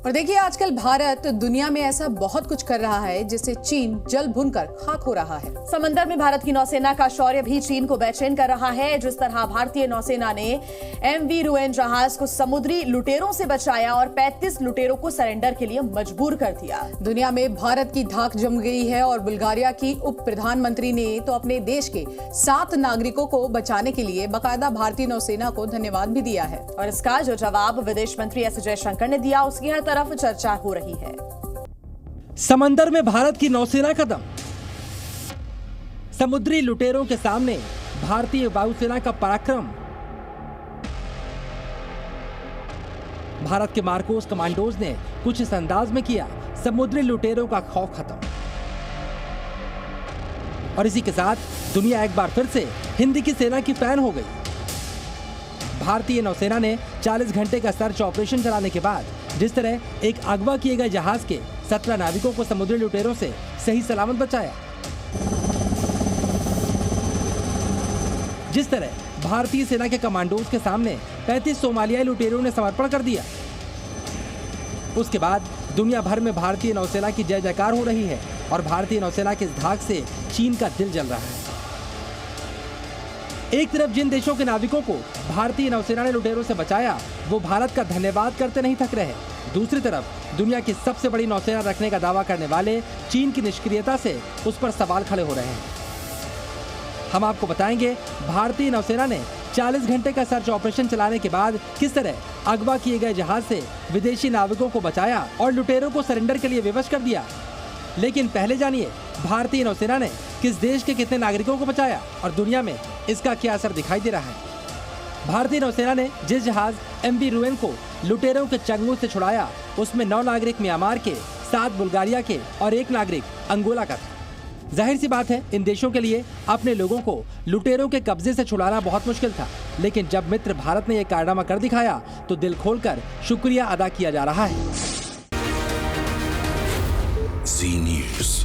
और देखिए, आजकल भारत दुनिया में ऐसा बहुत कुछ कर रहा है जिससे चीन जल भुनकर खाक हो रहा है। समंदर में भारत की नौसेना का शौर्य भी चीन को बेचैन कर रहा है। जिस तरह भारतीय नौसेना ने MV रुएन जहाज को समुद्री लुटेरों से बचाया और 35 लुटेरों को सरेंडर के लिए मजबूर कर दिया। दुनिया में भारत की धाक जम गई है और बुल्गारिया की उप प्रधानमंत्री ने तो अपने देश के 7 नागरिकों को बचाने के लिए बाकायदा भारतीय नौसेना को धन्यवाद भी दिया है। और इसका जो जवाब विदेश मंत्री S जयशंकर ने दिया, उसकी हर तरफ चर्चा हो रही है। समंदर में भारत की नौसेना का दम, समुद्री लुटेरों के सामने भारतीय वायुसेना का पराक्रम, भारत के मार्कोस कमांडोज ने कुछ इस अंदाज में किया समुद्री लुटेरों का खौफ खत्म। और इसी के साथ दुनिया एक बार फिर से हिंदी की सेना की फैन हो गई। भारतीय नौसेना ने 40 घंटे का सर्च ऑपरेशन चलाने के बाद जिस तरह एक अगवा किए गए जहाज के 17 नाविकों को समुद्री लुटेरों से सही सलामत बचाया, जिस तरह भारतीय सेना के कमांडोज के सामने 35 सोमालियाई लुटेरों ने समर्पण कर दिया, उसके बाद दुनिया भर में भारतीय नौसेना की जय जयकार हो रही है और भारतीय नौसेना के इस धाक से चीन का दिल जल रहा है। एक तरफ जिन देशों के नाविकों को भारतीय नौसेना ने लुटेरों से बचाया वो भारत का धन्यवाद करते नहीं थक रहे, दूसरी तरफ दुनिया की सबसे बड़ी नौसेना रखने का दावा करने वाले चीन की निष्क्रियता से उस पर सवाल खड़े हो रहे हैं। हम आपको बताएंगे भारतीय नौसेना ने 40 घंटे का सर्च ऑपरेशन चलाने के बाद किस तरह अगवा किए गए जहाज से विदेशी नाविकों को बचाया और लुटेरों को सरेंडर के लिए विवश कर दिया। लेकिन पहले जानिए भारतीय नौसेना ने किस देश के कितने नागरिकों को बचाया और दुनिया में इसका क्या असर दिखाई दे रहा है। भारतीय नौसेना ने जिस जहाज MV रुएन को लुटेरों के चंगुल से छुड़ाया उसमें 9 नागरिक म्यांमार के, 7 बुल्गारिया के और 1 नागरिक अंगोला का था। जाहिर सी बात है इन देशों के लिए अपने लोगों को लुटेरों के कब्जे से छुड़ाना बहुत मुश्किल था, लेकिन जब मित्र भारत ने यह कारनामा कर दिखाया तो दिल खोलकर शुक्रिया अदा किया जा रहा है। Zee News।